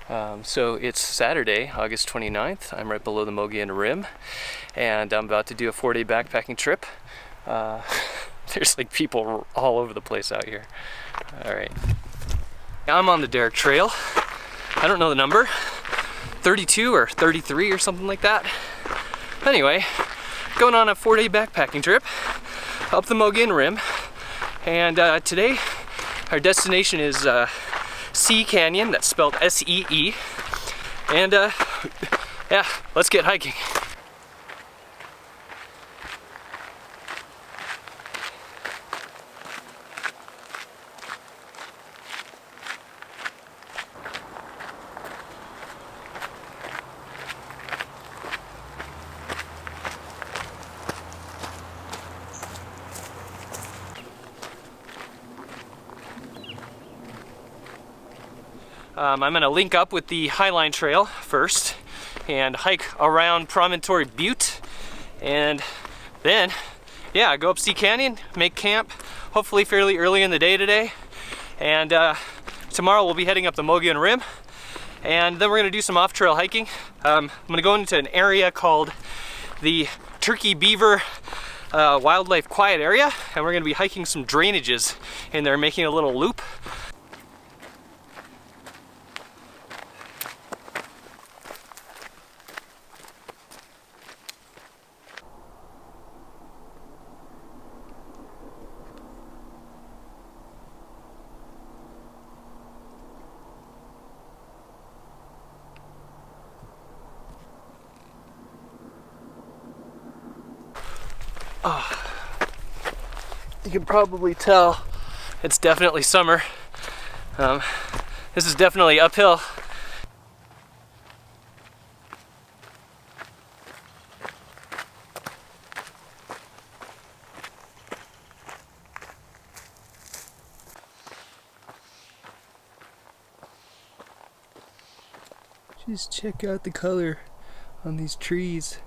So it's Saturday, August 29th. I'm right below the Mogollon Rim, and I'm about to do a 4-day backpacking trip. There's like people all over the place out here. Alright. I'm on the Derrick Trail. I don't know the number. 32 or 33 or something like that. Anyway, going on a 4-day backpacking trip up the Mogollon Rim. And today, our destination is Sea Canyon, that's spelled S-E-E. And yeah, let's get hiking. I'm gonna link up with the Highline Trail first and hike around Promontory Butte, and then, yeah, go up Sea Canyon, make camp, hopefully fairly early in the day today. And tomorrow we'll be heading up the Mogollon Rim, and then we're gonna do some off-trail hiking. I'm gonna go into an area called the Turkey Beaver Wildlife Quiet Area, and we're gonna be hiking some drainages in there, making a little loop. You can probably tell it's definitely summer. This is definitely uphill. Just check out the color on these trees.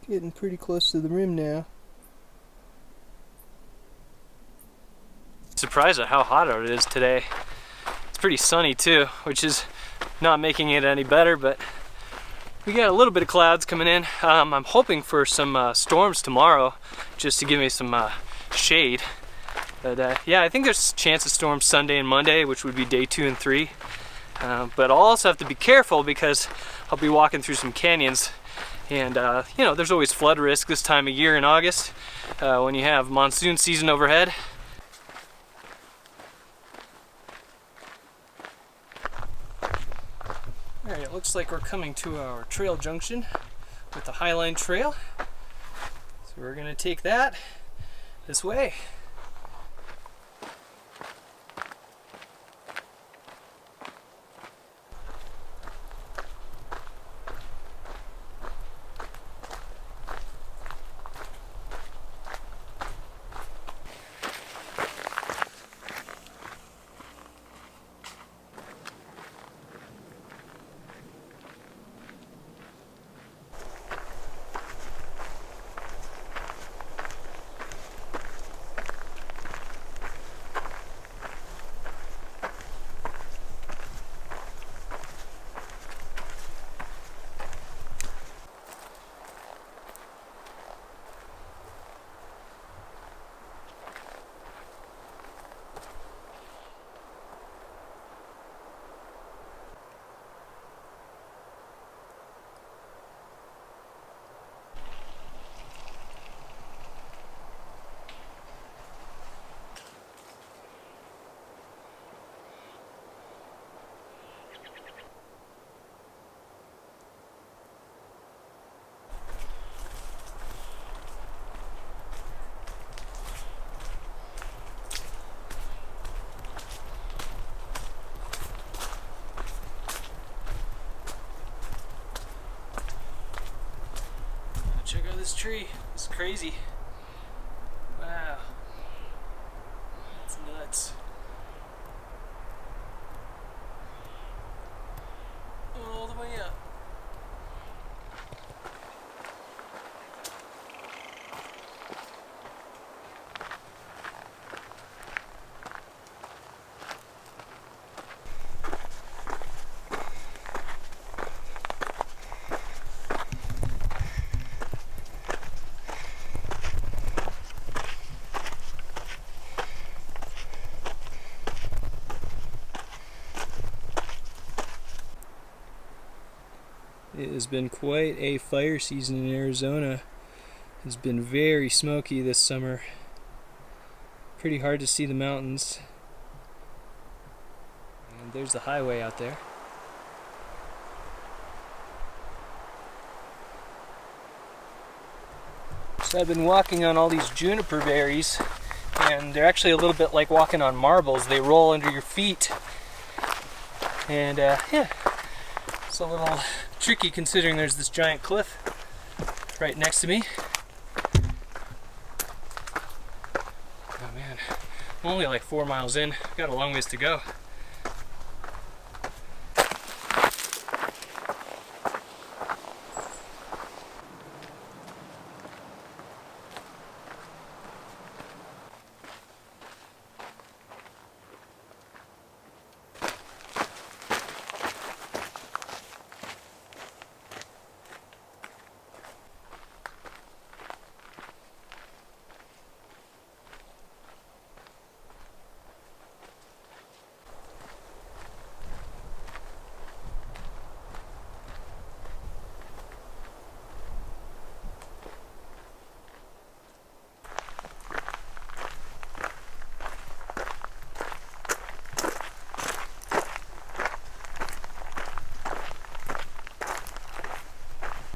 Getting pretty close to the rim now. Surprised at how hot it is today. It's pretty sunny too, which is not making it any better, but we got a little bit of clouds coming in. I'm hoping for some storms tomorrow, just to give me some shade. But yeah, I think there's a chance of storms Sunday and Monday, which would be day 2 and 3. But I'll also have to be careful because I'll be walking through some canyons. And you know, there's always flood risk this time of year in August when you have monsoon season overhead. Alright, it looks like we're coming to our trail junction with the Highline Trail. So we're going to take that this way. this tree. It's crazy. Wow. It's nuts. All the way up. It has been quite a fire season in Arizona. It's been very smoky this summer. Pretty hard to see the mountains. And there's the highway out there. So I've been walking on all these juniper berries, and they're actually a little bit like walking on marbles. They roll under your feet. And yeah, it's a little tricky considering there's this giant cliff right next to me. Oh man, I'm only like 4 miles in. Got a long ways to go.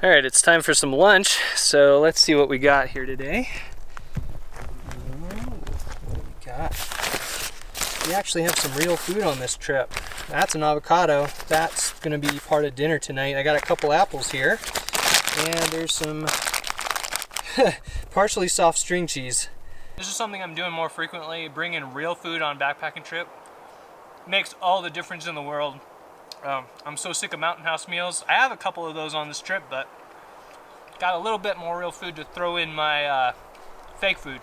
All right, it's time for some lunch, so let's see what we got here today. What do we got? We actually have some real food on this trip. That's an avocado. That's gonna be part of dinner tonight. I got a couple apples here, and there's some partially soft string cheese. This is something I'm doing more frequently, bringing real food on backpacking trip. Makes all the difference in the world. I'm so sick of mountain house meals. I have a couple of those on this trip, but got a little bit more real food to throw in my fake food.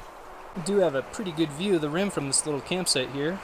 We do have a pretty good view of the rim from this little campsite here.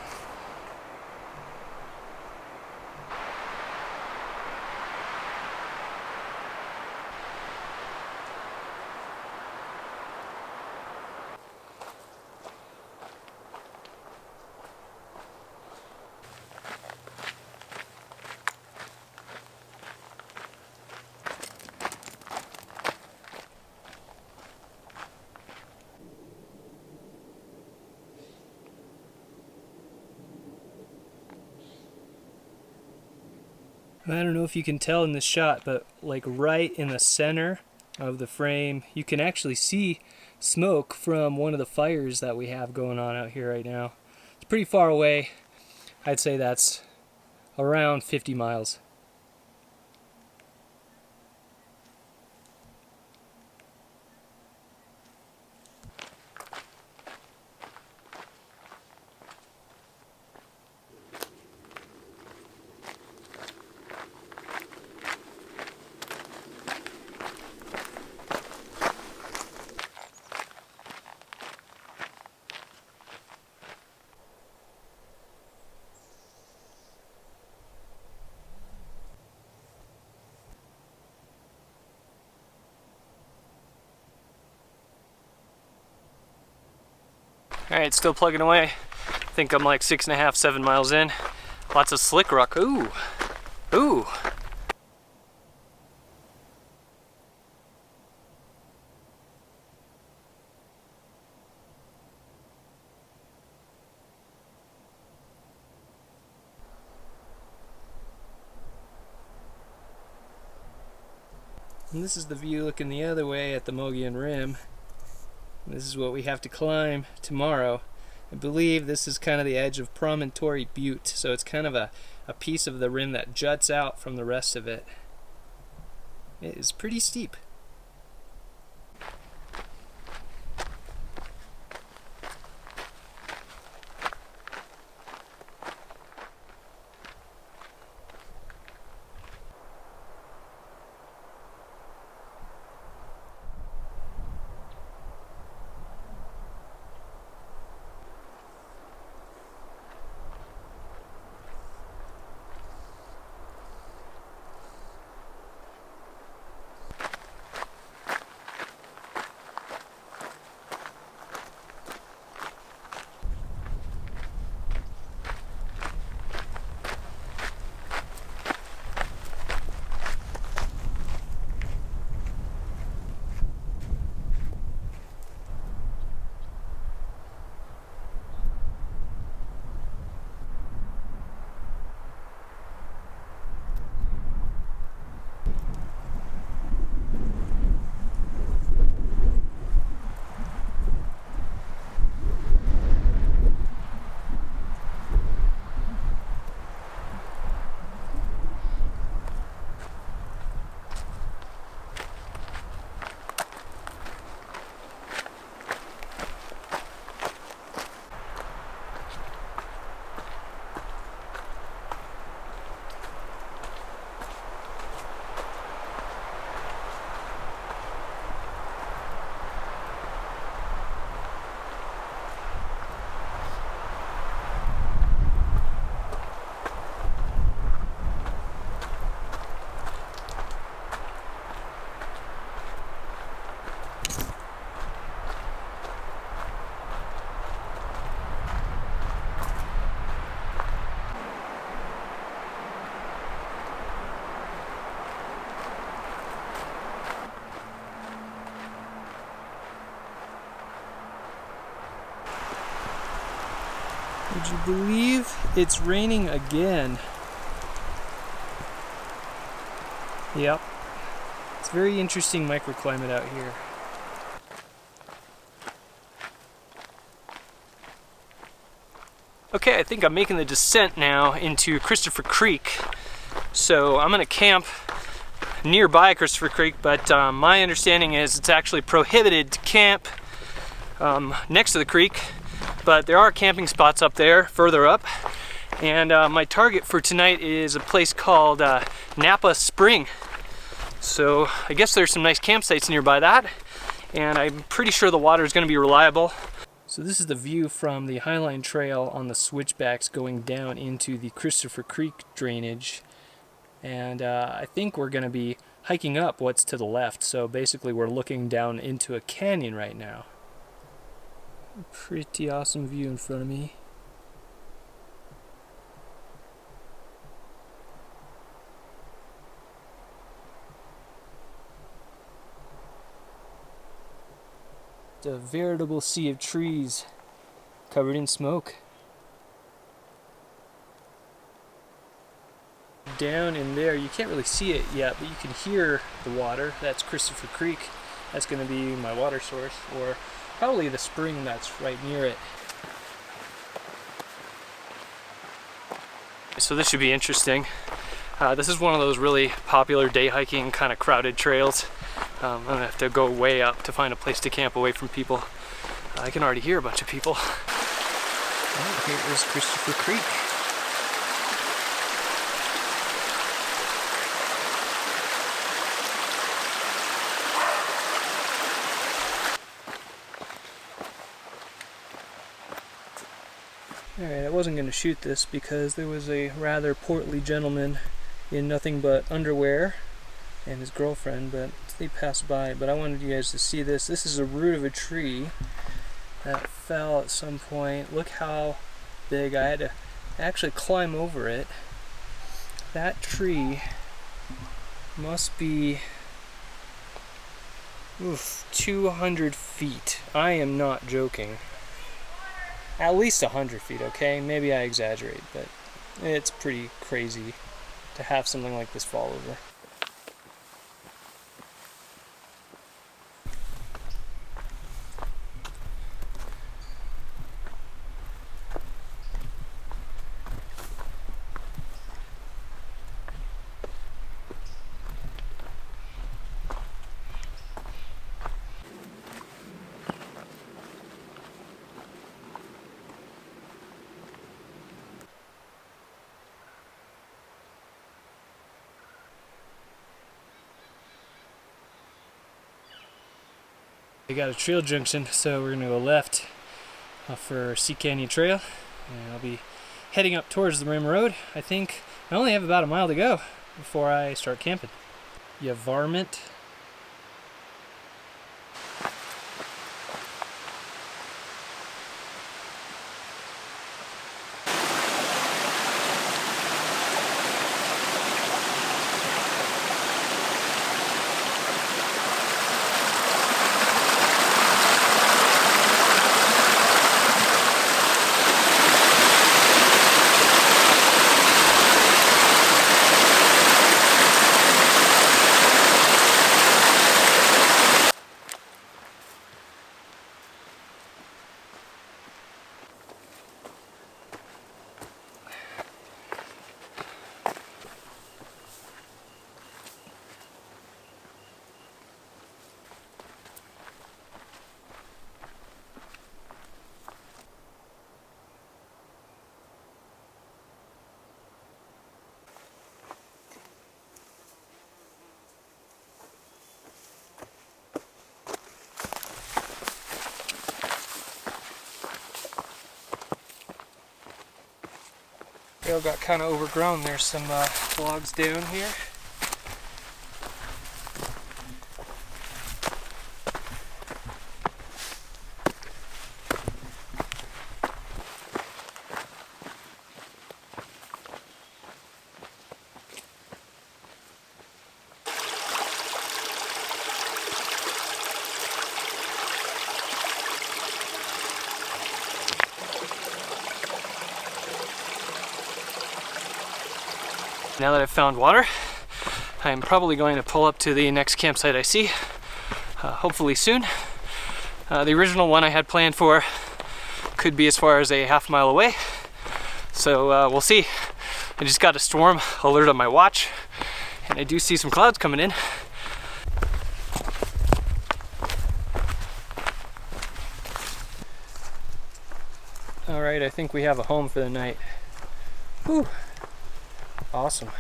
I don't know if you can tell in this shot, but like right in the center of the frame, you can actually see smoke from one of the fires that we have going on out here right now. It's pretty far away. I'd say that's around 50 miles. Alright, still plugging away. I think I'm like 6.5, 7 miles in. Lots of slick rock. Ooh! Ooh! And this is the view looking the other way at the Mogollon Rim. This is what we have to climb tomorrow. I believe this is kind of the edge of Promontory Butte, so it's kind of a piece of the rim that juts out from the rest of it. It is pretty steep. Would you believe it's raining again? Yep. It's a very interesting microclimate out here. Okay, I think I'm making the descent now into Christopher Creek. So I'm gonna camp nearby Christopher Creek, but my understanding is it's actually prohibited to camp next to the creek, but there are camping spots up there, further up. And my target for tonight is a place called Napa Spring. So I guess there's some nice campsites nearby that, and I'm pretty sure the water is gonna be reliable. So this is the view from the Highline Trail on the switchbacks going down into the Christopher Creek drainage. And I think we're going to be hiking up what's to the left. So basically we're looking down into a canyon right now. Pretty awesome view in front of me. It's a veritable sea of trees covered in smoke. Down in there, you can't really see it yet, but you can hear the water. That's Christopher Creek. That's going to be my water source, or probably the spring that's right near it. So this should be interesting. This is one of those really popular day hiking, kind of crowded trails. I'm gonna have to go way up to find a place to camp away from people. I can already hear a bunch of people. Oh, here is Christopher Creek. Alright, I wasn't going to shoot this because there was a rather portly gentleman in nothing but underwear and his girlfriend, but they passed by. But I wanted you guys to see this. This is a root of a tree that fell at some point. Look how big. I had to actually climb over it. That tree must be 200 feet. I am not joking. At least 100 feet, okay? Maybe I exaggerate, but it's pretty crazy to have something like this fall over. We got a trail junction, so we're gonna go left for Sea Canyon Trail, and I'll be heading up towards the Rim Road. I think I only have about a mile to go before I start camping. You have varmint. Trail got kind of overgrown. There's some logs down here. Now that I've found water, I'm probably going to pull up to the next campsite I see, hopefully soon. The original one I had planned for could be as far as a half-mile away, so we'll see. I just got a storm alert on my watch, and I do see some clouds coming in. All right, I think we have a home for the night. Whew. Awesome.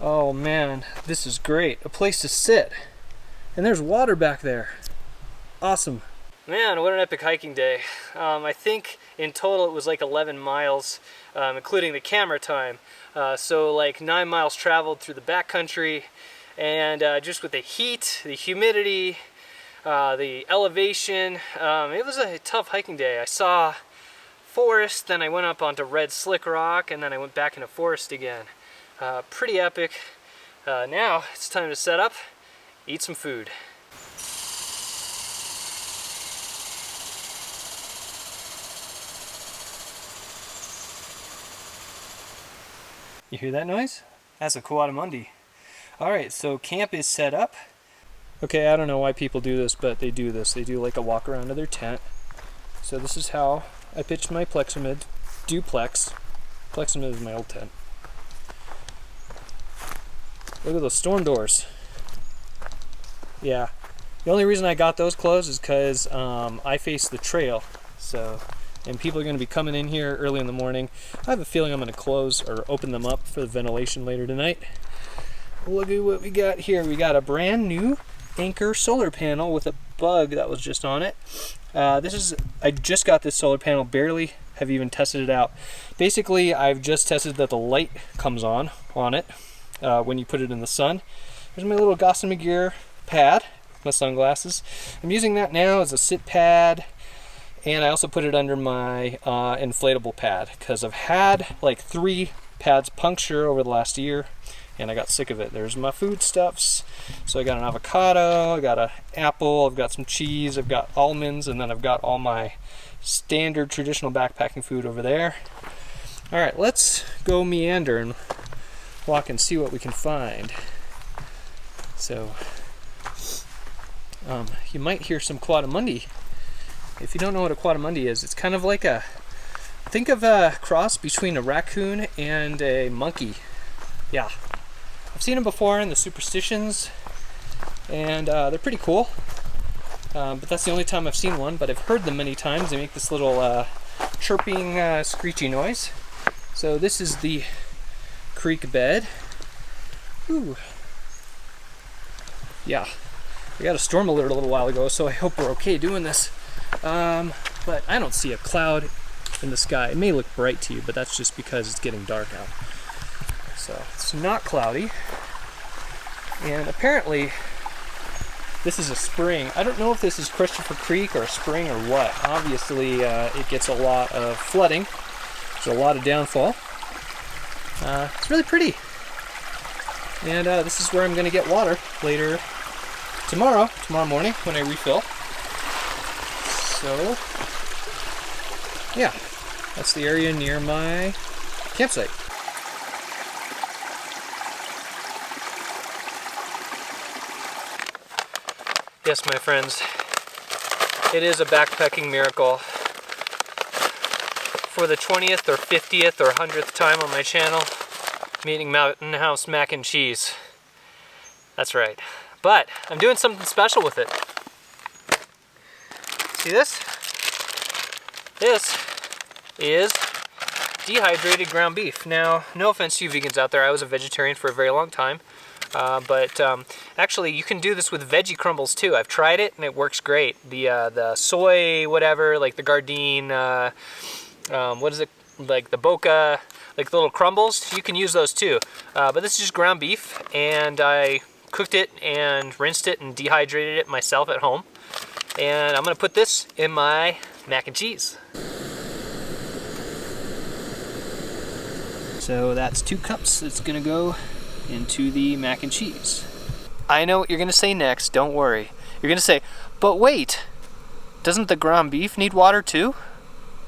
Oh man, this is great. A place to sit. And there's water back there. Awesome. Man, what an epic hiking day. I think in total it was like 11 miles, including the camera time. So like 9 miles traveled through the backcountry, and just with the heat, the humidity, the elevation, it was a tough hiking day. I saw forest, then I went up onto red slick rock, and then I went back into forest again. Pretty epic. Now it's time to set up, eat some food. You hear that noise? That's a coatimundi. Alright, so camp is set up. Okay, I don't know why people do this, but they do this. They do like a walk around to their tent. So this is how I pitched my Plexamid duplex. Plexamid is my old tent. Look at those storm doors. Yeah. The only reason I got those closed is because I face the trail. And people are going to be coming in here early in the morning. I have a feeling I'm going to close or open them up for the ventilation later tonight. Look at what we got here. We got a brand new Ancha solar panel with a bug that was just on it. I just got this solar panel, barely have even tested it out. Basically, I've just tested that the light comes on it when you put it in the sun. There's my little Gossamer pad, my sunglasses. I'm using that now as a sit pad. And I also put it under my inflatable pad because I've had like 3 pads puncture over the last year and I got sick of it. There's my foodstuffs. So I got an avocado, I got an apple, I've got some cheese, I've got almonds, and then I've got all my standard traditional backpacking food over there. All right, let's go meander and walk and see what we can find. So you might hear some coatimundi. If you don't know what a coatimundi is, it's kind of like think of a cross between a raccoon and a monkey. Yeah, I've seen them before in the superstitions, and they're pretty cool. But that's the only time I've seen one, but I've heard them many times. They make this little chirping, screechy noise. So this is the creek bed. Ooh. Yeah, we got a storm alert a little while ago, so I hope we're okay doing this. But I don't see a cloud in the sky. It may look bright to you, but that's just because it's getting dark out. So it's not cloudy. And apparently this is a spring. I don't know if this is Christopher Creek or a spring or what. Obviously it gets a lot of flooding. There's a lot of downfall. It's really pretty. And this is where I'm going to get water later tomorrow morning when I refill. So, yeah, that's the area near my campsite. Yes, my friends, it is a backpacking miracle. For the 20th or 50th or 100th time on my channel, I'm eating Mountain House mac and cheese. That's right. But I'm doing something special with it. See this? This is dehydrated ground beef. Now, no offense to you vegans out there, I was a vegetarian for a very long time. But actually, you can do this with veggie crumbles too. I've tried it and it works great. The soy, whatever, like the Gardein, what is it, like the Boca, like the little crumbles, you can use those too. But this is just ground beef, and I cooked it and rinsed it and dehydrated it myself at home. And I'm gonna put this in my mac and cheese. So that's 2 cups. It's gonna go into the mac and cheese. I know what you're gonna say next, don't worry. You're gonna say, but wait, doesn't the ground beef need water too?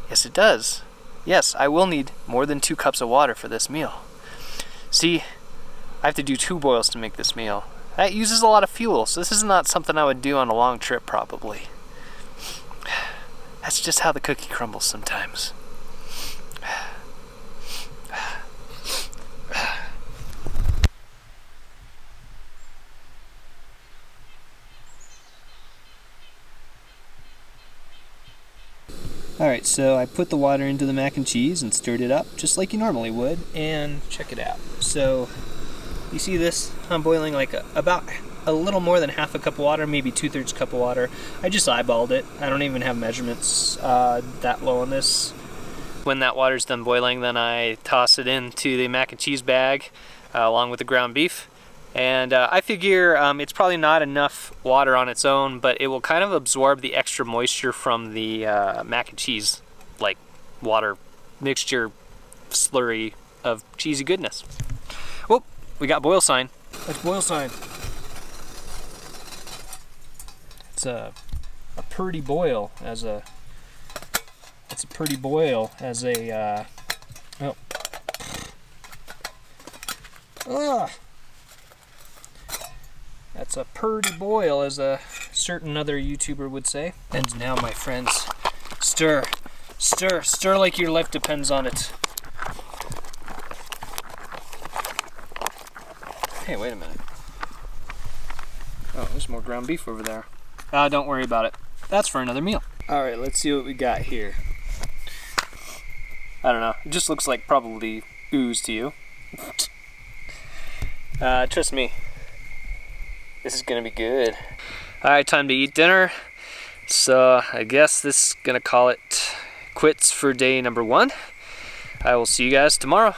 Yes, it does. yes, I will need more than 2 cups of water for this meal. See, I have to do 2 boils to make this meal. That uses a lot of fuel, so this is not something I would do on a long trip probably. That's just how the cookie crumbles sometimes. Alright, so I put the water into the mac and cheese and stirred it up just like you normally would, and check it out. So you see this? I'm boiling like about a little more than half a cup of water, maybe 2/3 cup of water. I just eyeballed it. I don't even have measurements that low on this. When that water's done boiling, then I toss it into the mac and cheese bag along with the ground beef. And I figure it's probably not enough water on its own, but it will kind of absorb the extra moisture from the mac and cheese, like water mixture slurry of cheesy goodness. Whoop, we got boil sign. That's boil sign. It's a pretty boil as a. It's a pretty boil as a. Oh. Ugh. That's a purty boil, as a certain other YouTuber would say. And now, my friends, stir, stir, stir like your life depends on it. Hey, wait a minute. Oh, there's more ground beef over there. Don't worry about it. That's for another meal. All right, let's see what we got here. I don't know. It just looks like probably ooze to you. Trust me. This is gonna be good. Alright, time to eat dinner. So I guess this is gonna call it quits for day number 1. I will see you guys tomorrow.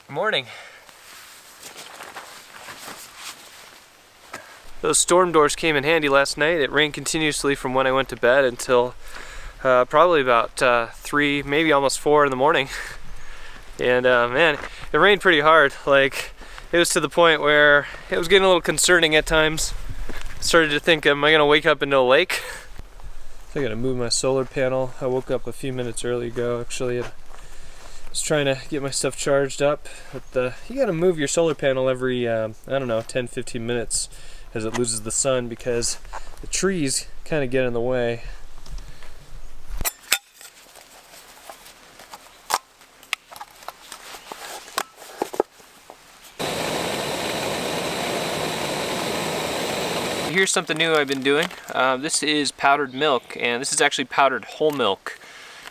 Morning. Those storm doors came in handy last night. It rained continuously from when I went to bed until probably about 3, maybe almost 4 in the morning. And man, it rained pretty hard. Like, it was to the point where it was getting a little concerning at times. Started to think, am I gonna wake up into a lake? So I gotta move my solar panel. I woke up a few minutes early ago. Actually, I was trying to get my stuff charged up. But you gotta move your solar panel every, I don't know, 10-15 minutes as it loses the sun, because the trees kind of get in the way. Here's something new I've been doing. This is powdered milk, and this is actually powdered whole milk.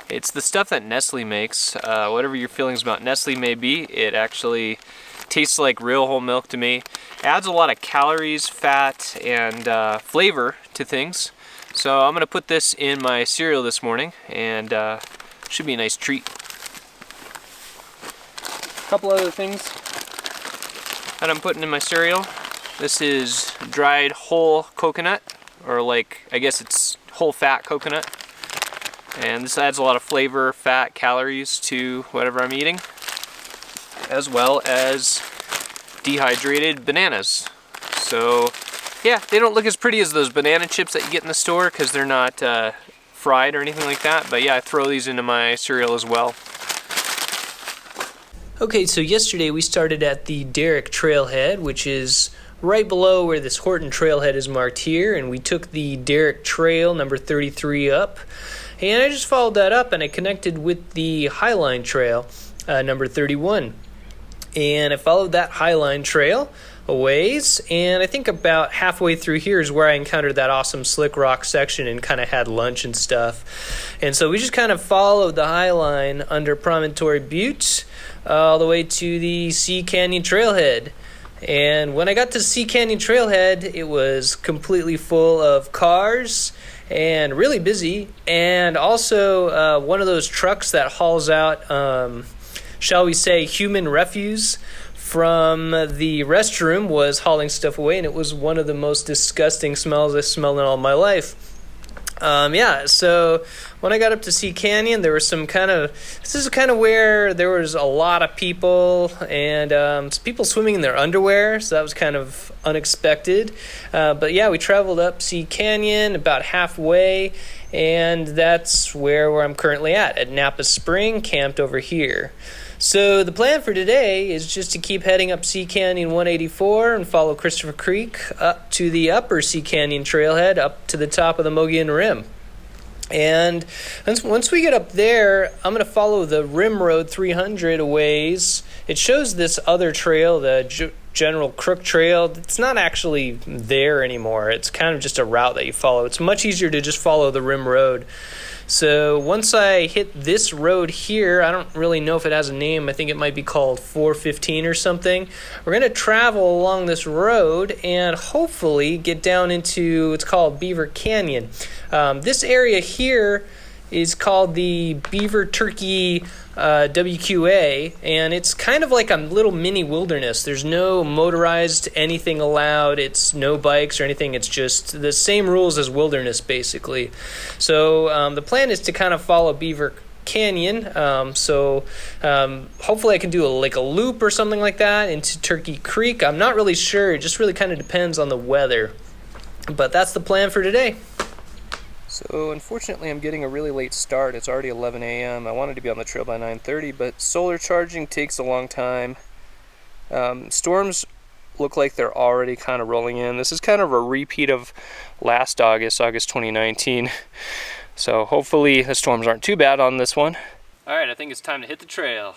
It's the stuff that Nestle makes. Whatever your feelings about Nestle may be, it actually tastes like real whole milk to me. It adds a lot of calories, fat, and flavor to things. So I'm gonna put this in my cereal this morning, and should be a nice treat. A couple other things that I'm putting in my cereal. This is dried whole coconut, or like, I guess it's whole fat coconut. And this adds a lot of flavor, fat, calories to whatever I'm eating. as well as dehydrated bananas. So yeah, they don't look as pretty as those banana chips that you get in the store because they're not fried or anything like that. But yeah, I throw these into my cereal as well. Okay, so yesterday we started at the Derrick Trailhead, which is right below where this Horton Trailhead is marked here, and we took the Derrick Trail number 33 up, and I just followed that up and I connected with the Highline Trail number 31, and I followed that Highline Trail a ways, and I think about halfway through here is where I encountered that awesome slick rock section and kind of had lunch and stuff. And so we just kind of followed the Highline under Promontory Butte all the way to the Sea Canyon Trailhead. And when I got to Sea Canyon Trailhead, it was completely full of cars and really busy, and also one of those trucks that hauls out, shall we say, human refuse from the restroom was hauling stuff away, and it was one of the most disgusting smells I've smelled in all my life. So when I got up to Sea Canyon, there was this is kind of where there was a lot of people, and people swimming in their underwear, so that was kind of unexpected. But yeah, we traveled up Sea Canyon about halfway, and that's where I'm currently at Napa Spring, camped over here. So the plan for today is just to keep heading up Sea Canyon 184 and follow Christopher Creek up to the upper Sea Canyon Trailhead, up to the top of the Mogollon Rim. And once we get up there, I'm going to follow the Rim Road 300 a ways. It shows this other trail, the General Crook Trail. It's not actually there anymore. It's kind of just a route that you follow. It's much easier to just follow the Rim Road. So once I hit this road here, I don't really know if it has a name. I think it might be called 415 or something. We're going to travel along this road and hopefully get down into what's called Beaver Canyon. This area here is called the Beaver Turkey WQA, and it's kind of like a little mini wilderness. There's no motorized anything allowed. It's no bikes or anything. It's just the same rules as wilderness, basically. So the plan is to kind of follow Beaver Canyon. Hopefully I can do a loop or something like that into Turkey Creek. I'm not really sure. It just really kind of depends on the weather. But that's the plan for today. So unfortunately I'm getting a really late start. It's already 11 a.m. I wanted to be on the trail by 9:30, but solar charging takes a long time. Storms look like they're already kind of rolling in. This is kind of a repeat of last August 2019. So hopefully the storms aren't too bad on this one. Alright, I think it's time to hit the trail.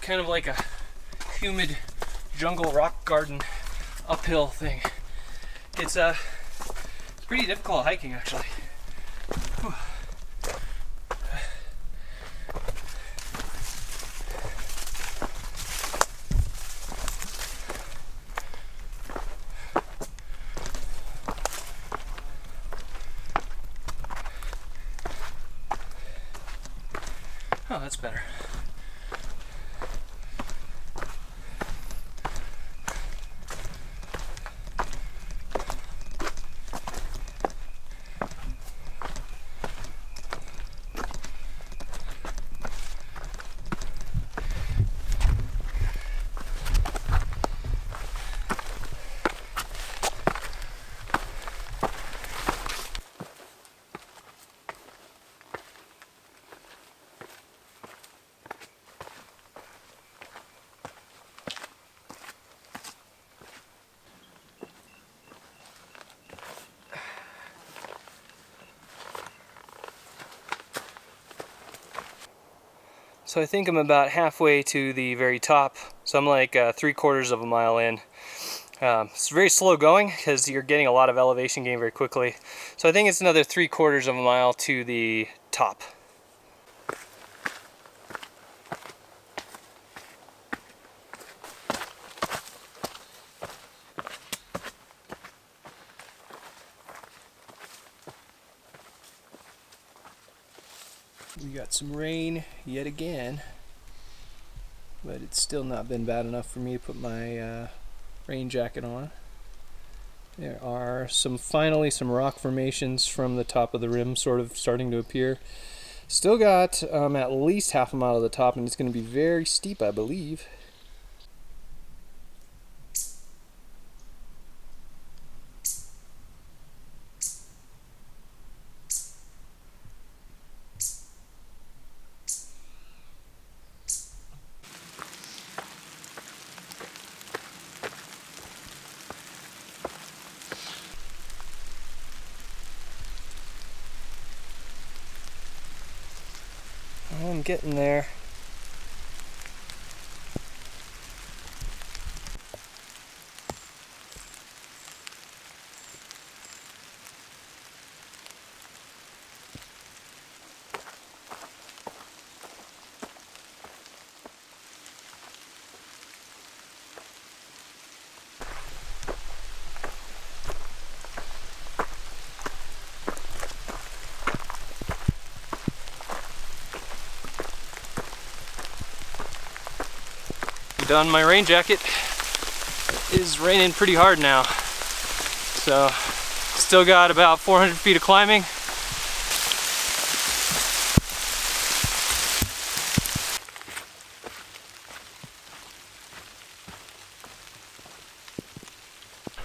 kind of like a humid jungle rock garden uphill thing. It's pretty difficult hiking actually. Whew. Oh, that's better. So I think I'm about halfway to the very top. So I'm like 3/4 of a mile in. It's very slow going because you're getting a lot of elevation gain very quickly. So I think it's another 3/4 of a mile to the top. We got some rain yet again, but it's still not been bad enough for me to put my rain jacket on. There are finally some rock formations from the top of the rim sort of starting to appear. Still got at least half a mile to the top, and it's going to be very steep, I believe. I'm getting there. Done. My rain jacket is raining pretty hard now, so still got about 400 feet of climbing.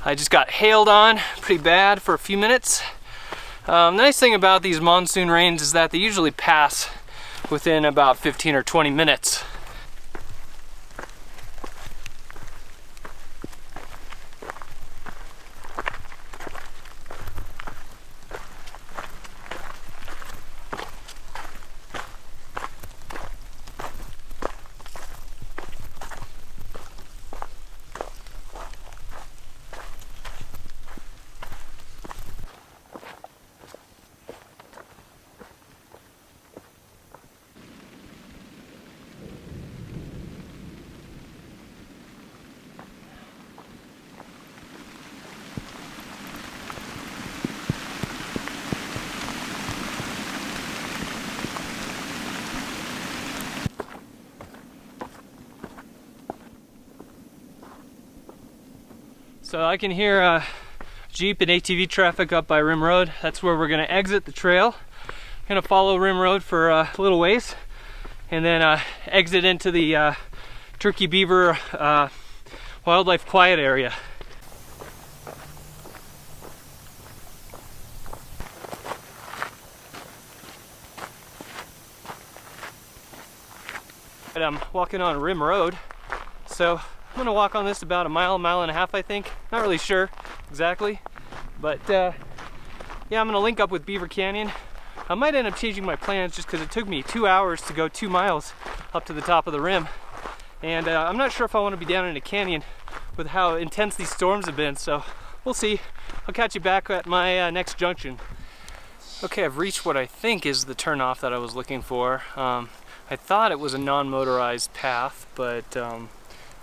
I just got hailed on pretty bad for a few minutes. The nice thing about these monsoon rains is that they usually pass within about 15 or 20 minutes. So I can hear Jeep and ATV traffic up by Rim Road. That's where we're gonna exit the trail. Gonna follow Rim Road for a little ways and then exit into the Turkey Beaver wildlife quiet area. But I'm walking on Rim Road, so I'm gonna walk on this about a mile and a half, I think. Not really sure exactly, but yeah, I'm gonna link up with Beaver Canyon. I might end up changing my plans just because it took me 2 hours to go 2 miles up to the top of the rim, And I'm not sure if I want to be down in a canyon with how intense these storms have been, so we'll see. I'll catch you back at my next junction. Okay, I've reached what I think is the turnoff that I was looking for. I thought it was a non-motorized path, but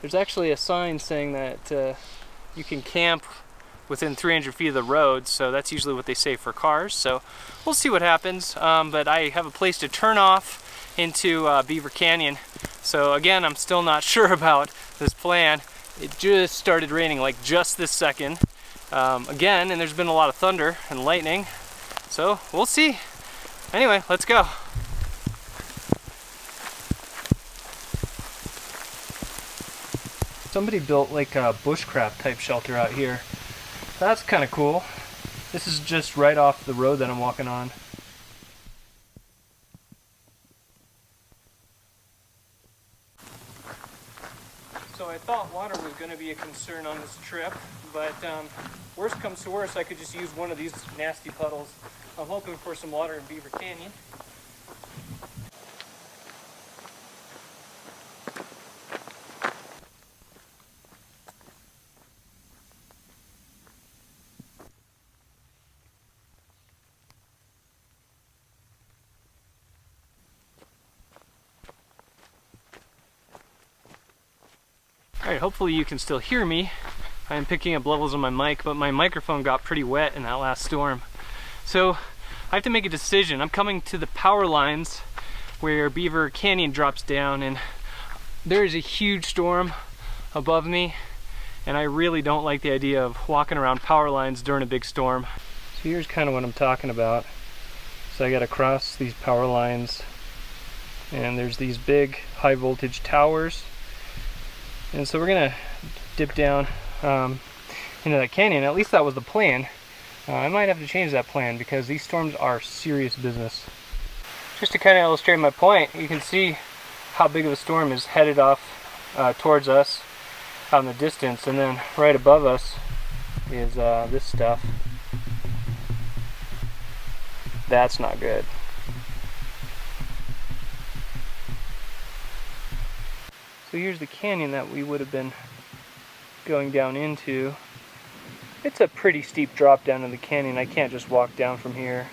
there's actually a sign saying that you can camp within 300 feet of the road, so that's usually what they say for cars, so we'll see what happens. But I have a place to turn off into Beaver Canyon, so again, I'm still not sure about this plan. It just started raining like just this second again, and there's been a lot of thunder and lightning, so we'll see. Anyway, let's go. Somebody built like a bushcraft type shelter out here. That's kind of cool. This is just right off the road that I'm walking on. So I thought water was going to be a concern on this trip, but worst comes to worst, I could just use one of these nasty puddles. I'm hoping for some water in Beaver Canyon. Alright, hopefully you can still hear me. I am picking up levels on my mic, but my microphone got pretty wet in that last storm. So I have to make a decision. I'm coming to the power lines where Beaver Canyon drops down, and there is a huge storm above me, and I really don't like the idea of walking around power lines during a big storm. So here's kind of what I'm talking about. So I got to cross these power lines, and there's these big high voltage towers. And so we're gonna dip down into that canyon. At least that was the plan. I might have to change that plan because these storms are serious business. Just to kind of illustrate my point, you can see how big of a storm is headed off towards us out in the distance, and then right above us is this stuff. That's not good. So here's the canyon that we would have been going down into. It's a pretty steep drop down in the canyon. I can't just walk down from here.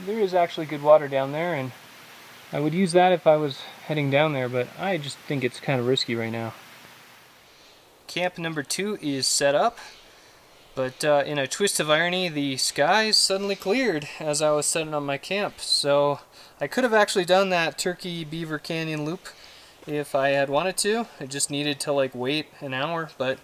There is actually good water down there, and I would use that if I was heading down there, but I just think it's kind of risky right now. Camp number 2 is set up, but in a twist of irony, the skies suddenly cleared as I was setting up my camp. So I could have actually done that Turkey Beaver Canyon loop if I had wanted to. I just needed to like wait an hour, but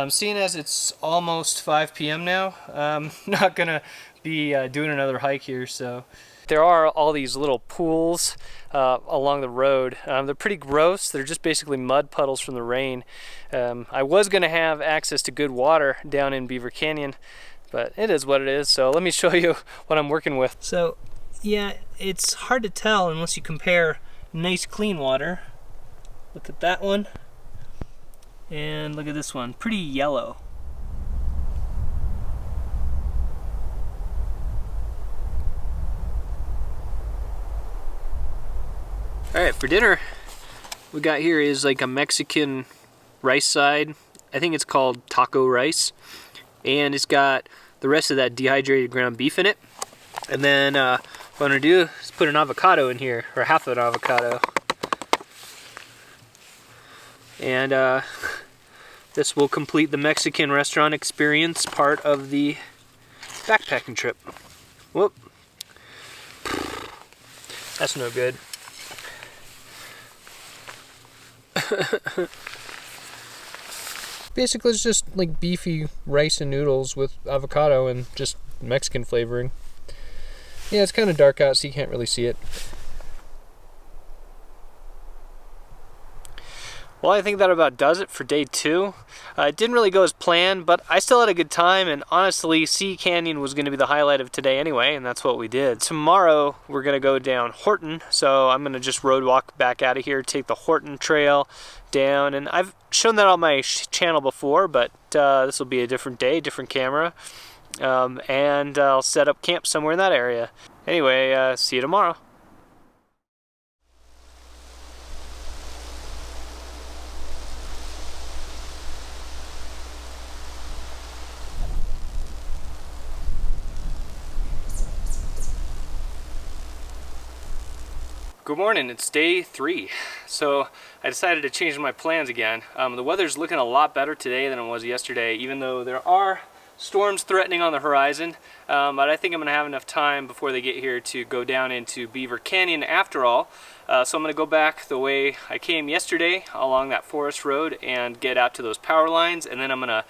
seeing as it's almost 5 p.m. now, I'm not gonna be doing another hike here. So there are all these little pools along the road. They're pretty gross. They're just basically mud puddles from the rain. I was gonna have access to good water down in Beaver Canyon, but it is what it is. So let me show you what I'm working with. So yeah, it's hard to tell unless you compare nice clean water. Look at that one, and look at this one, pretty yellow. Alright, for dinner, we got here is like a Mexican rice side. I think it's called taco rice, and it's got the rest of that dehydrated ground beef in it. And then what I'm gonna do is put an avocado in here, or half of an avocado. And this will complete the Mexican restaurant experience part of the backpacking trip. Whoop. That's no good. Basically it's just like beefy rice and noodles with avocado and just Mexican flavoring. Yeah, it's kind of dark out, so you can't really see it. Well, I think that about does it for day 2. It didn't really go as planned, but I still had a good time, and honestly, Sea Canyon was going to be the highlight of today anyway, and that's what we did. Tomorrow, we're going to go down Horton, so I'm going to just road walk back out of here, take the Horton Trail down, and I've shown that on my channel before, but this will be a different day, different camera, and I'll set up camp somewhere in that area. Anyway, see you tomorrow. Good morning, it's day 3. So I decided to change my plans again. The weather's looking a lot better today than it was yesterday, even though there are storms threatening on the horizon. But I think I'm going to have enough time before they get here to go down into Beaver Canyon after all. So I'm going to go back the way I came yesterday along that forest road and get out to those power lines, and then I'm going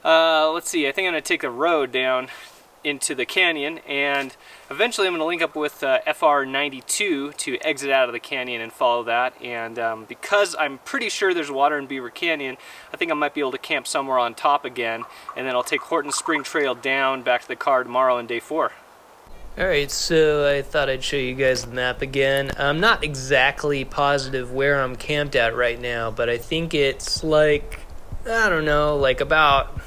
to, let's see, I think I'm going to take a road down into the canyon, and eventually I'm going to link up with FR 92 to exit out of the canyon and follow that. And because I'm pretty sure there's water in Beaver Canyon, I think I might be able to camp somewhere on top again, and then I'll take Horton Springs Trail down back to the car tomorrow in day 4. Alright, so I thought I'd show you guys the map again. I'm not exactly positive where I'm camped at right now, but I think it's like, I don't know, like about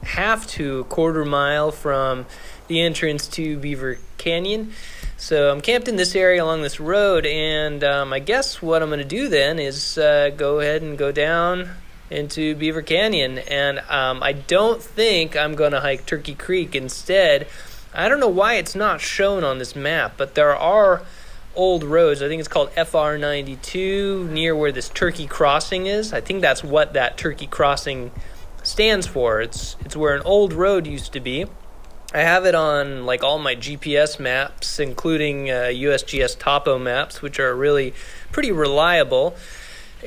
half to a quarter mile from the entrance to Beaver Canyon. So I'm camped in this area along this road, and I guess what I'm going to do then is go ahead and go down into Beaver Canyon. And I don't think I'm going to hike Turkey Creek. Instead, I don't know why it's not shown on this map, but there are old roads. I think it's called FR 92 near where this Turkey Crossing is. I think that's what that Turkey Crossing stands for. It's where an old road used to be. I have it on like all my GPS maps, including USGS Topo maps, which are really pretty reliable.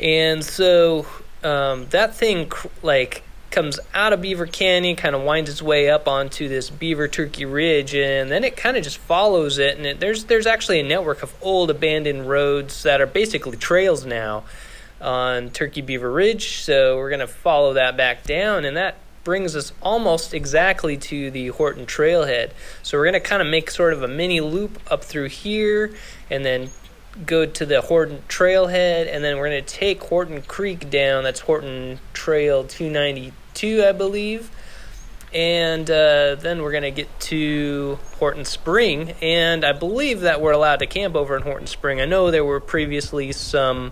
And so that thing like comes out of Beaver Canyon, kind of winds its way up onto this Beaver Turkey Ridge, and then it kind of just follows it. And there's actually a network of old abandoned roads that are basically trails now on Turkey Beaver Ridge. So we're going to follow that back down, and that brings us almost exactly to the Horton Trailhead. So we're going to kind of make sort of a mini loop up through here, and then go to the Horton Trailhead, and then we're going to take Horton Creek down. That's Horton Trail 292, I believe. And then we're going to get to Horton Spring, and I believe that we're allowed to camp over in Horton Spring. I know there were previously some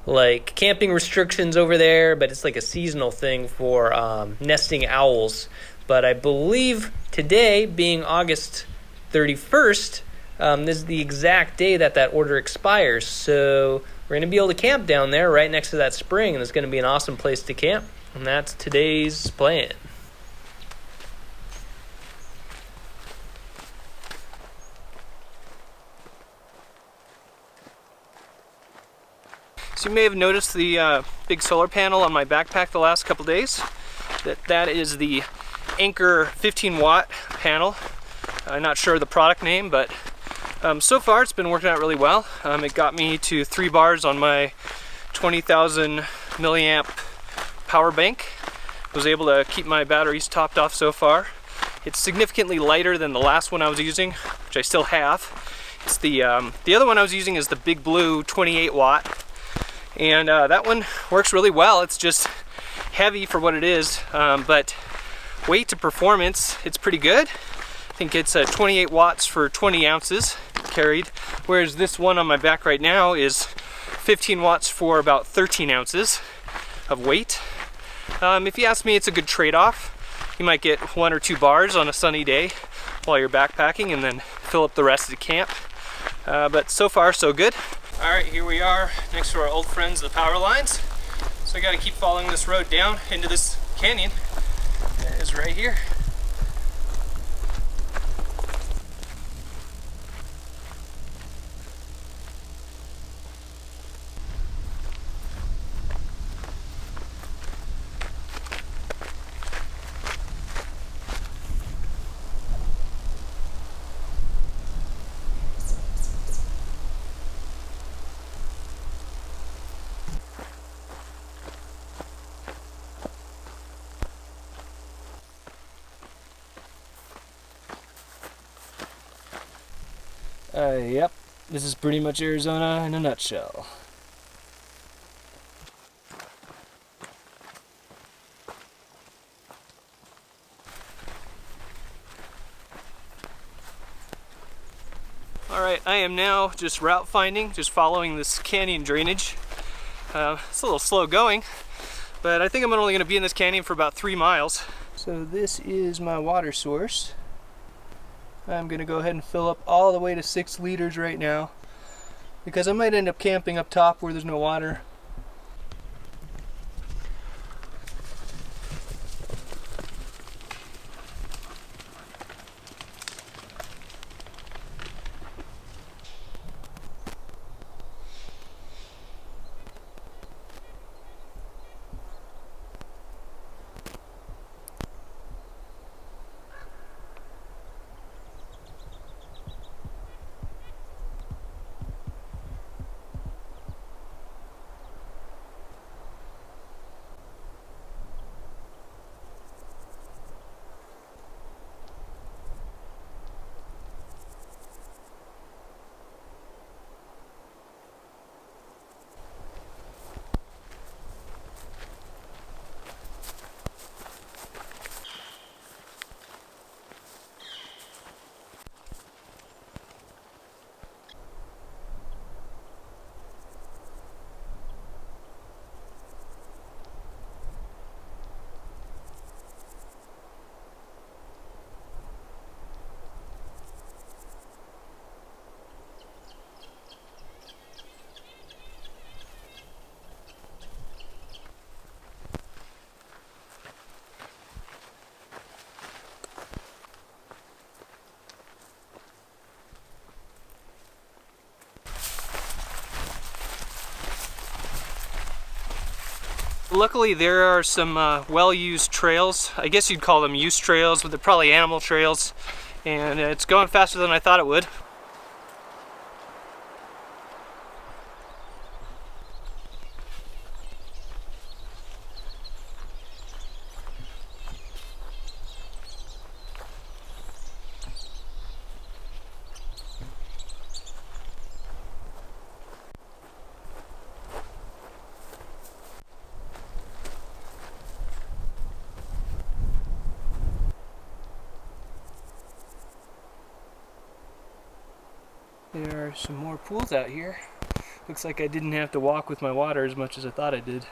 like camping restrictions over there, but it's like a seasonal thing for nesting owls. But I believe today, being August 31st, this is the exact day that order expires. So we're going to be able to camp down there right next to that spring, and it's going to be an awesome place to camp. And that's today's plan. So you may have noticed the big solar panel on my backpack the last couple days. That is the Ancha 15 watt panel. I'm not sure of the product name, but so far it's been working out really well. It got me to 3 bars on my 20,000 milliamp power bank. Was able to keep my batteries topped off so far. It's significantly lighter than the last one I was using, which I still have. It's the other one I was using is the Big Blue 28 watt. And that one works really well. It's just heavy for what it is, but weight to performance, it's pretty good. I think it's 28 watts for 20 ounces carried, whereas this one on my back right now is 15 watts for about 13 ounces of weight. If you ask me, it's a good trade-off. You might get 1 or 2 bars on a sunny day while you're backpacking, and then fill up the rest at camp. But so far, so good. Alright, here we are next to our old friends, the power lines. So I gotta keep following this road down into this canyon. It is right here. Yep, this is pretty much Arizona in a nutshell. Alright, I am now just route finding, just following this canyon drainage. It's a little slow going, but I think I'm only going to be in this canyon for about 3 miles. So this is my water source. I'm going to go ahead and fill up all the way to 6 liters right now. because I might end up camping up top where there's no water. Luckily there are some well-used trails. I guess you'd call them use trails, but they're probably animal trails. And it's going faster than I thought it would. There are some more pools out here. Looks like I didn't have to walk with my water as much as I thought I did.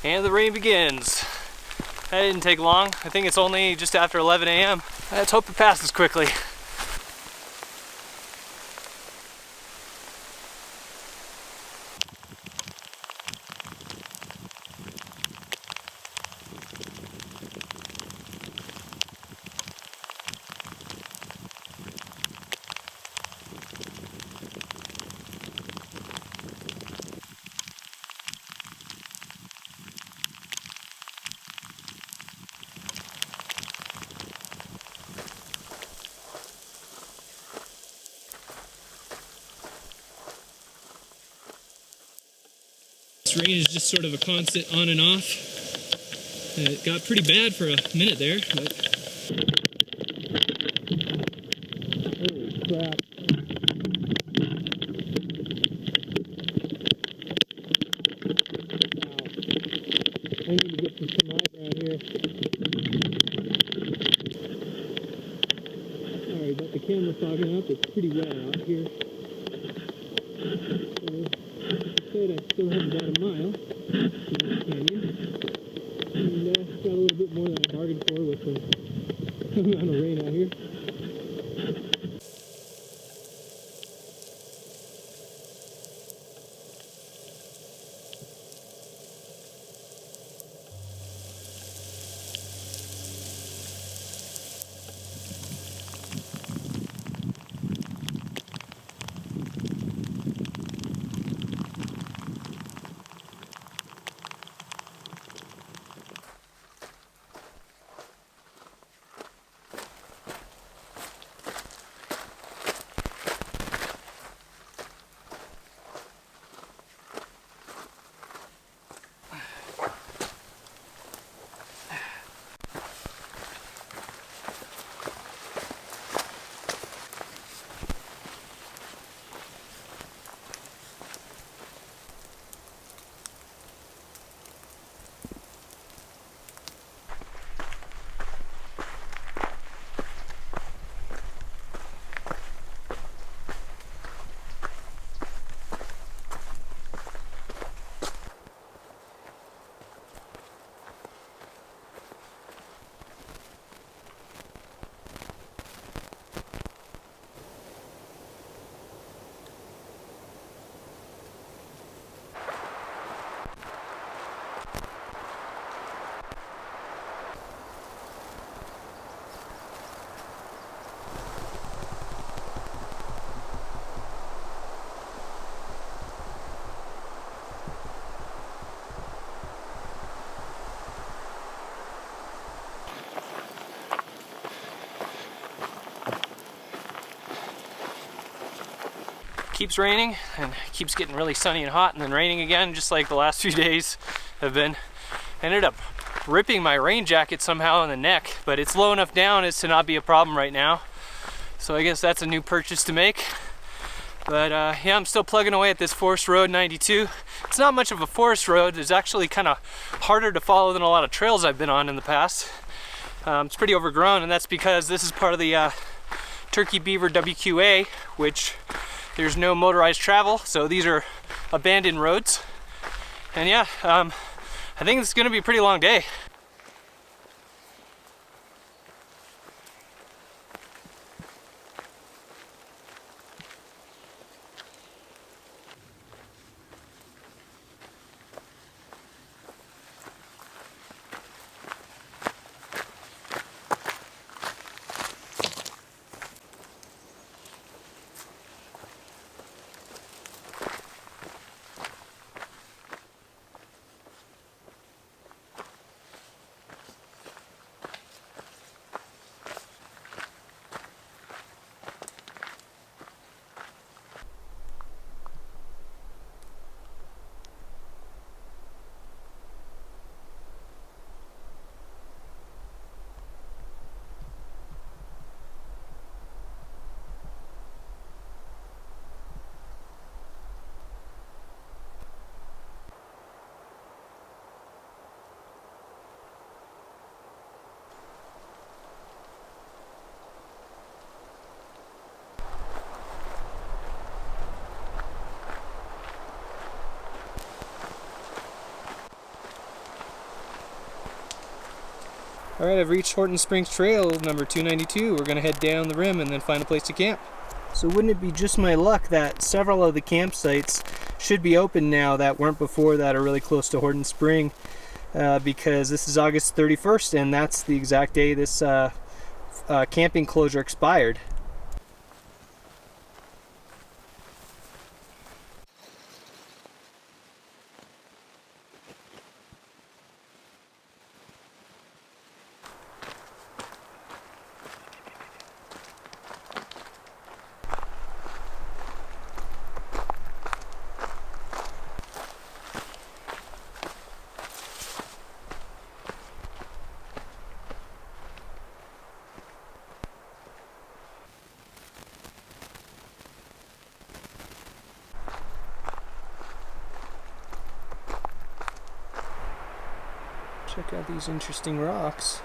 And the rain begins. That didn't take long. I think it's only just after 11 a.m. Let's hope it passes quickly. This rain is just sort of a constant on and off. It got pretty bad for a minute there, but... Holy crap. Wow. I need to get some high ground here. Sorry, but the camera fogging up. It's pretty wet out here. I still have about a mile to the canyon, and got a little bit more than I bargained for with the amount of rain out here. keeps raining and keeps getting really sunny and hot and then raining again, just like the last few days have been. Ended up ripping my rain jacket somehow in the neck, but it's low enough down as to not be a problem right now. So I guess that's a new purchase to make. But yeah, I'm still plugging away at this Forest Road 92. It's not much of a forest road. It's actually kind of harder to follow than a lot of trails I've been on in the past. It's pretty overgrown, and that's because this is part of the Turkey Beaver WQA, which there's no motorized travel, so these are abandoned roads. And yeah, I think it's gonna be a pretty long day. Alright, I've reached Horton Springs Trail number 292. We're going to head down the rim and then find a place to camp. So wouldn't it be just my luck that several of the campsites should be open now that weren't before, that are really close to Horton Spring, because this is August 31st and that's the exact day this camping closure expired. Check out these interesting rocks.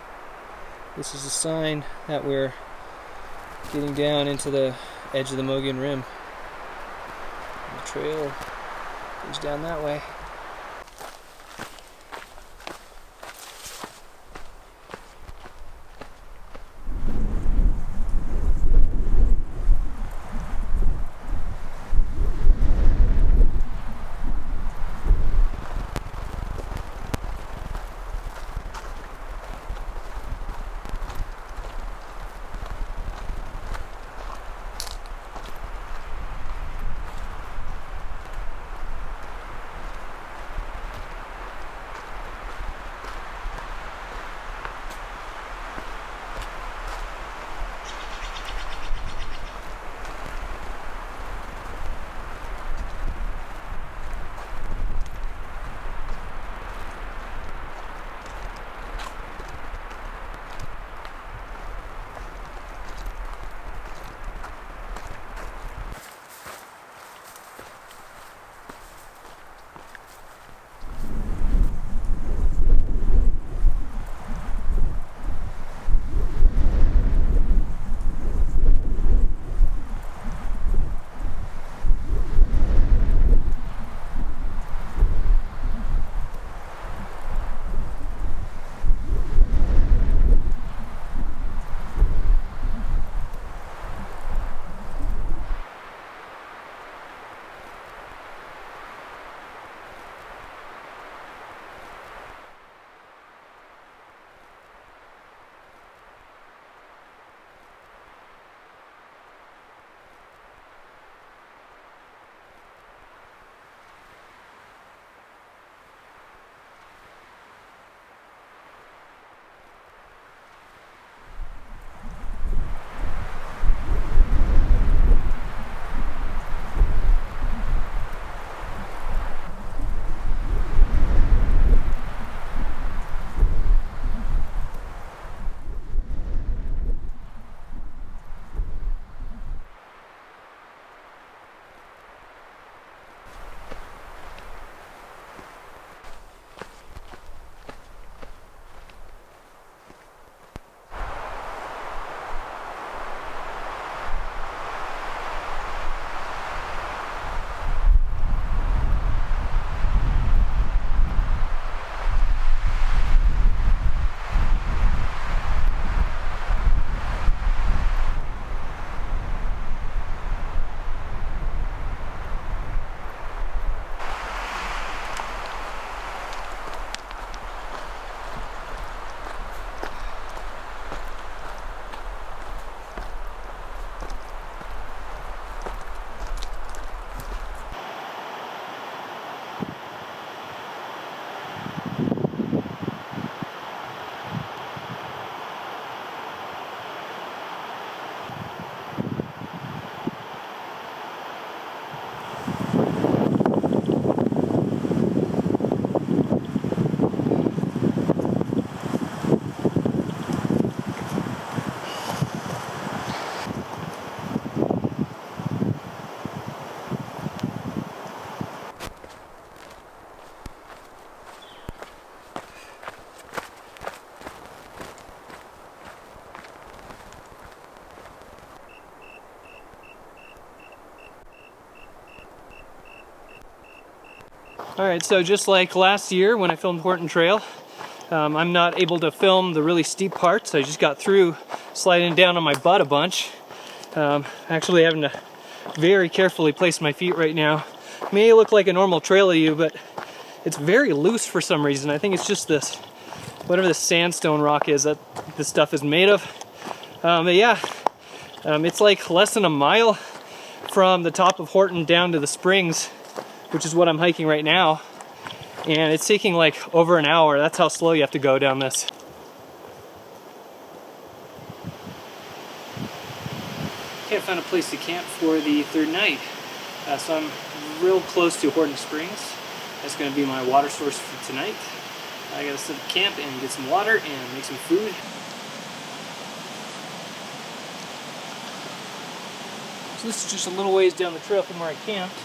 This is a sign that we're getting down into the edge of the Mogollon Rim. And the trail goes down that way. Alright, so just like last year when I filmed Horton Trail, I'm not able to film the really steep parts. I just got through sliding down on my butt a bunch. Actually having to very carefully place my feet right now. May look like a normal trail to you, but it's very loose for some reason. I think it's just this, whatever this sandstone rock is that this stuff is made of. But yeah, it's like less than a mile from the top of Horton down to the Springs, which is what I'm hiking right now. And it's taking like over an hour. That's how slow you have to go down this. Okay, I found a place to camp for the third night. So I'm real close to Horton Springs. That's going to be my water source for tonight. I gotta set up camp and get some water and make some food. So this is just a little ways down the trail from where I camped.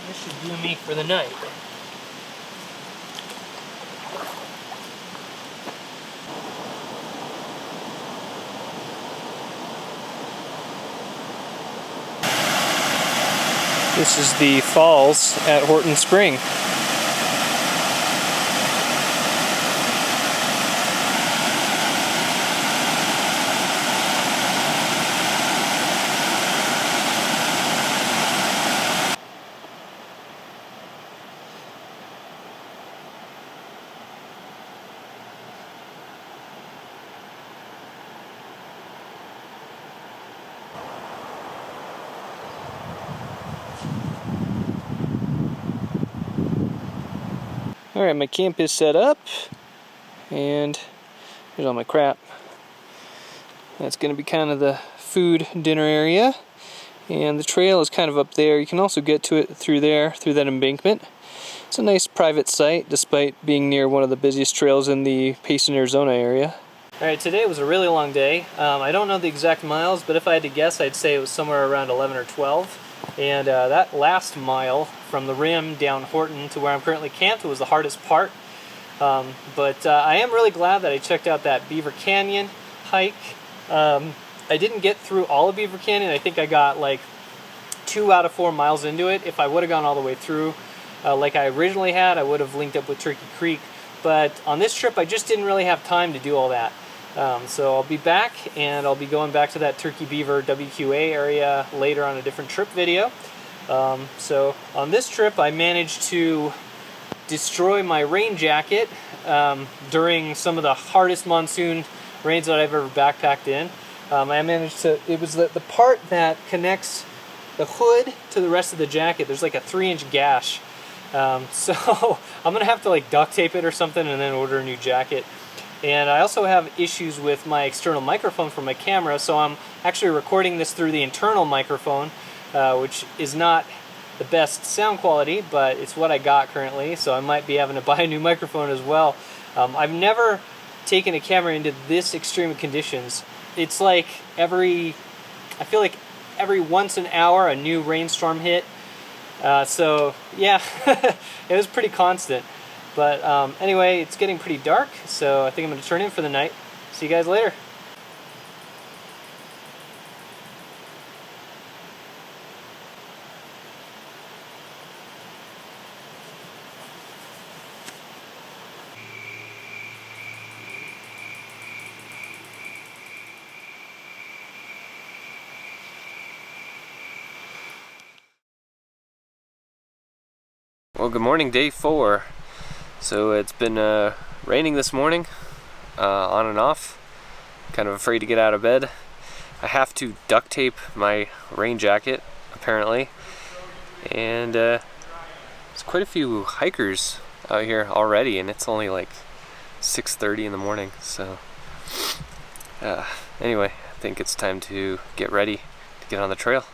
This should do me for the night. This is the falls at Horton Spring. Alright, my camp is set up, and here's all my crap. That's going to be kind of the food dinner area, and the trail is kind of up there. You can also get to it through there, through that embankment. It's a nice private site, despite being near one of the busiest trails in the Payson, Arizona area. Alright, today was a really long day. I don't know the exact miles, but if I had to guess, I'd say it was somewhere around 11 or 12. And that last mile from the rim down Horton to where I'm currently camped was the hardest part. But I am really glad that I checked out that Beaver Canyon hike. I didn't get through all of Beaver Canyon. I think I got like 2 out of 4 miles into it. If I would have gone all the way through like I originally had, I would have linked up with Turkey Creek. But on this trip, I just didn't really have time to do all that. So I'll be back, and I'll be going back to that Turkey Beaver WQA area later on a different trip video. So on this trip, I managed to destroy my rain jacket during some of the hardest monsoon rains that I've ever backpacked in. I managed to, it was the part that connects the hood to the rest of the jacket. There's like a 3-inch gash. So I'm going to have to like duct tape it or something and then order a new jacket. And I also have issues with my external microphone for my camera, so I'm actually recording this through the internal microphone, which is not the best sound quality, but it's what I got currently, so I might be having to buy a new microphone as well. I've never taken a camera into this extreme conditions. It's like I feel like every once an hour a new rainstorm hit. So yeah, it was pretty constant. But anyway, it's getting pretty dark, so I think I'm going to turn in for the night. See you guys later. Well, good morning, day 4. So it's been raining this morning, on and off. Kind of afraid to get out of bed. I have to duct tape my rain jacket, apparently. And there's quite a few hikers out here already, and it's only like 6:30 in the morning. So anyway, I think it's time to get ready to get on the trail.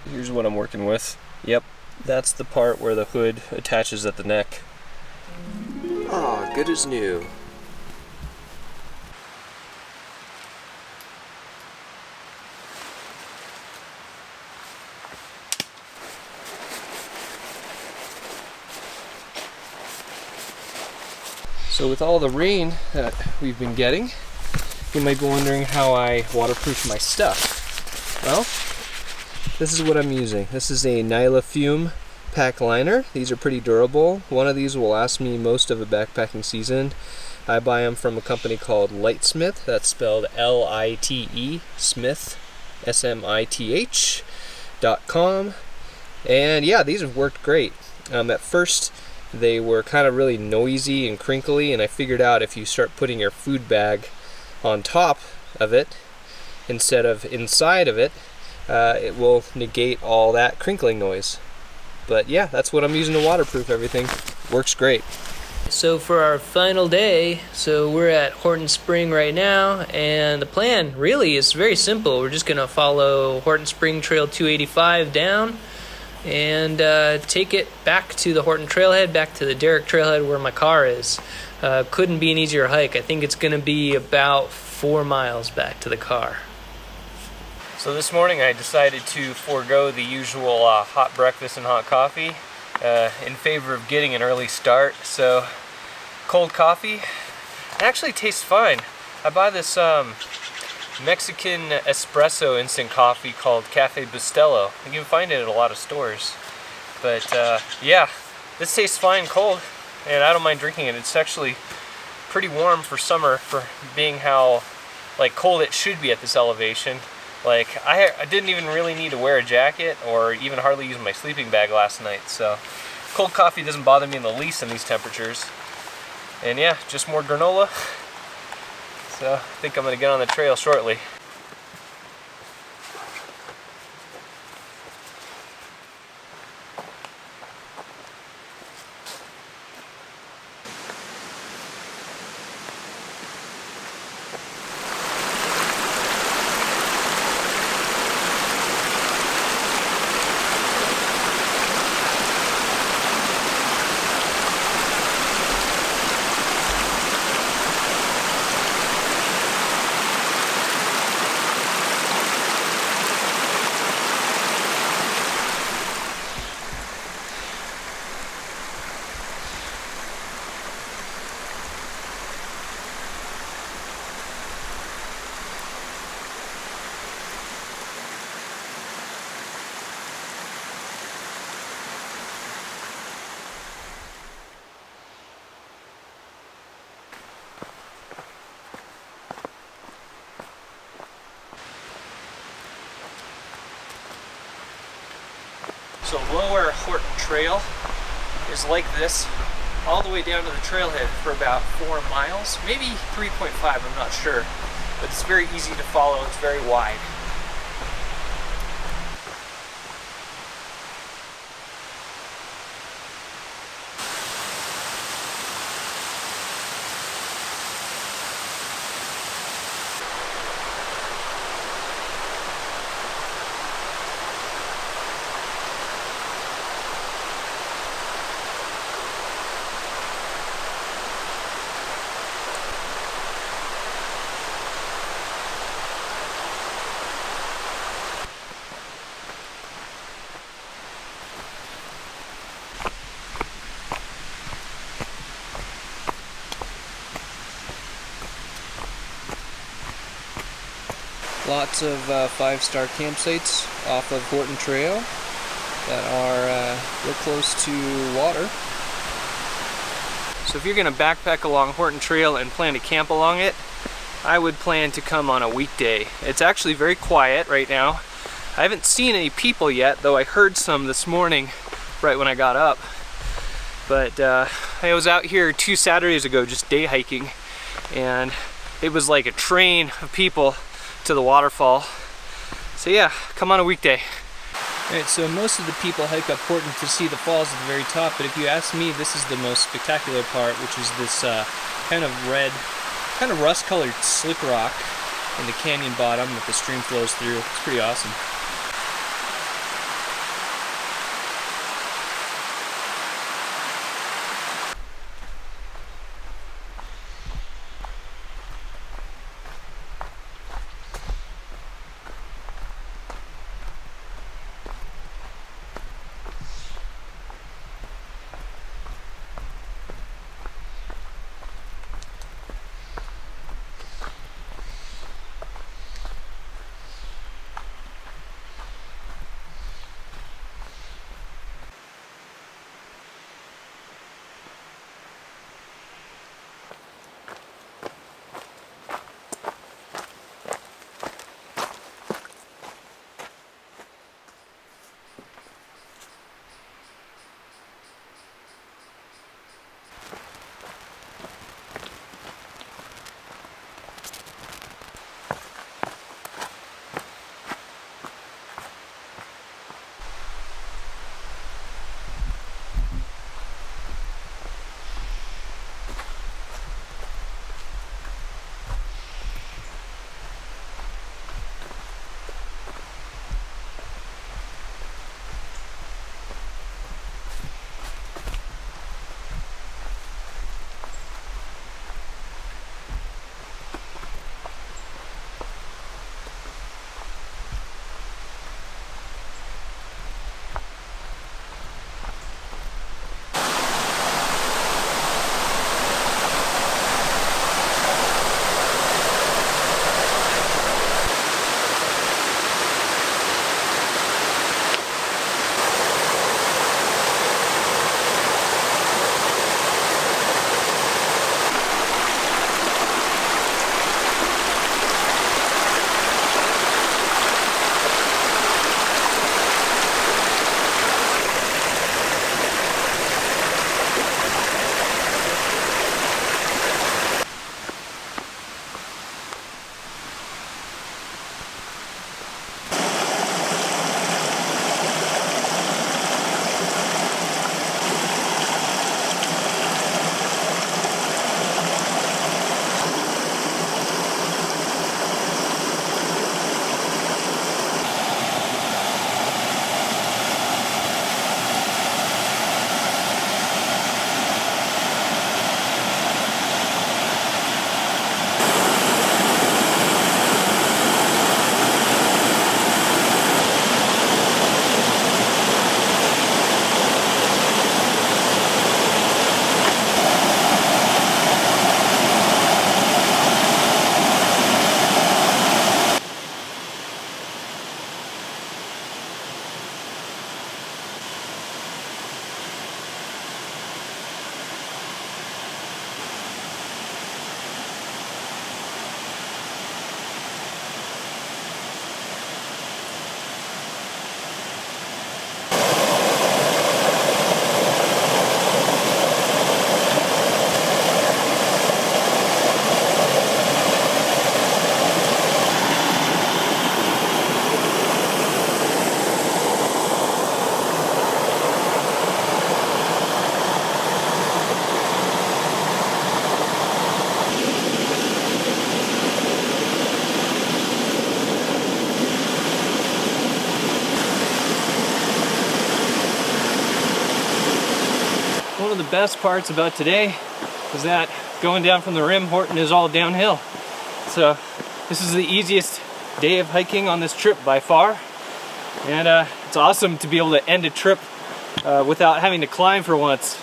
Here's what I'm working with. Yep, that's the part where the hood attaches at the neck. Ah, good as new. So with all the rain that we've been getting, you might be wondering how I waterproof my stuff. Well, this is what I'm using. This is a Nyla Fume backpack liner. These are pretty durable. One of these will last me most of a backpacking season. I buy them from a company called Lightsmith. That's spelled L-I-T-E, Smith, SMITH.com. And yeah, these have worked great. At first, they were kind of really noisy and crinkly, and I figured out if you start putting your food bag on top of it instead of inside of it, it will negate all that crinkling noise. But yeah, that's what I'm using to waterproof everything. Works great. So for our final day, so we're at Horton Spring right now, and the plan really is very simple. We're just going to follow Horton Spring Trail 285 down and take it back to the Horton Trailhead, back to the Derrick Trailhead where my car is. Couldn't be an easier hike. I think it's going to be about 4 miles back to the car. So this morning I decided to forego the usual hot breakfast and hot coffee in favor of getting an early start. So cold coffee, it actually tastes fine. I buy this Mexican espresso instant coffee called Cafe Bustelo. You can find it at a lot of stores. But yeah, this tastes fine cold, and I don't mind drinking it. It's actually pretty warm for summer, for being how like cold it should be at this elevation. Like I didn't even really need to wear a jacket or even hardly use my sleeping bag last night. So cold coffee doesn't bother me in the least in these temperatures. And yeah, just more granola. So I think I'm going to get on the trail shortly. So lower Horton Trail is like this, all the way down to the trailhead for about 4 miles, maybe 3.5, I'm not sure. But it's very easy to follow, it's very wide. Lots of 5-star campsites off of Horton Trail that are real close to water. So if you're going to backpack along Horton Trail and plan to camp along it, I would plan to come on a weekday. It's actually very quiet right now. I haven't seen any people yet, though I heard some this morning right when I got up. But I was out here 2 Saturdays ago just day hiking, and it was like a train of people to the waterfall. So yeah, come on a weekday. Alright, so most of the people hike up Horton to see the falls at the very top, but if you ask me, this is the most spectacular part, which is this kind of red, kind of rust-colored slick rock in the canyon bottom that the stream flows through. It's pretty awesome. best parts about today is that going down from the rim, Horton is all downhill. So this is the easiest day of hiking on this trip by far. And it's awesome to be able to end a trip without having to climb for once.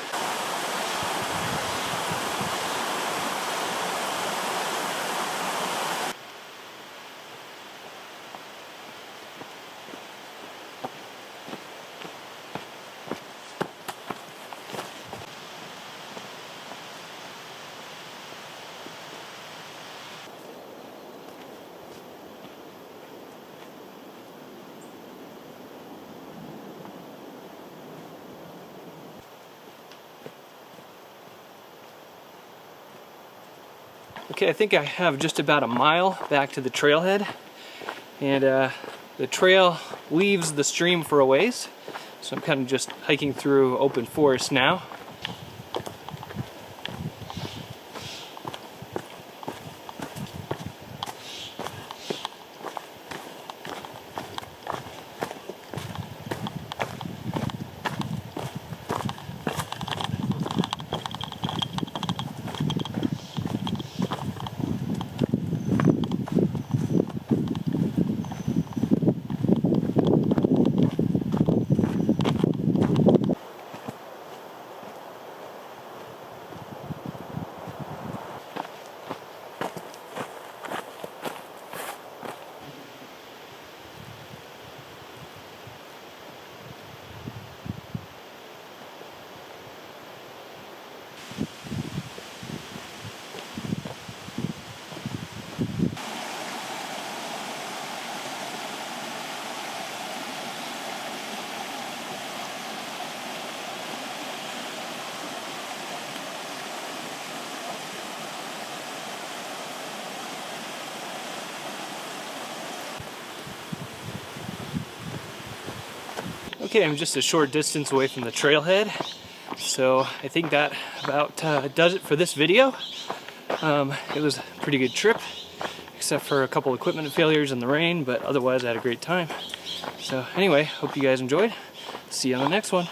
Okay, I think I have just about a mile back to the trailhead, and the trail leaves the stream for a ways, so I'm kind of just hiking through open forest now. Okay, I'm just a short distance away from the trailhead, so I think that about does it for this video. It was a pretty good trip, except for a couple equipment failures in the rain, but otherwise I had a great time. So anyway, hope you guys enjoyed. See you on the next one.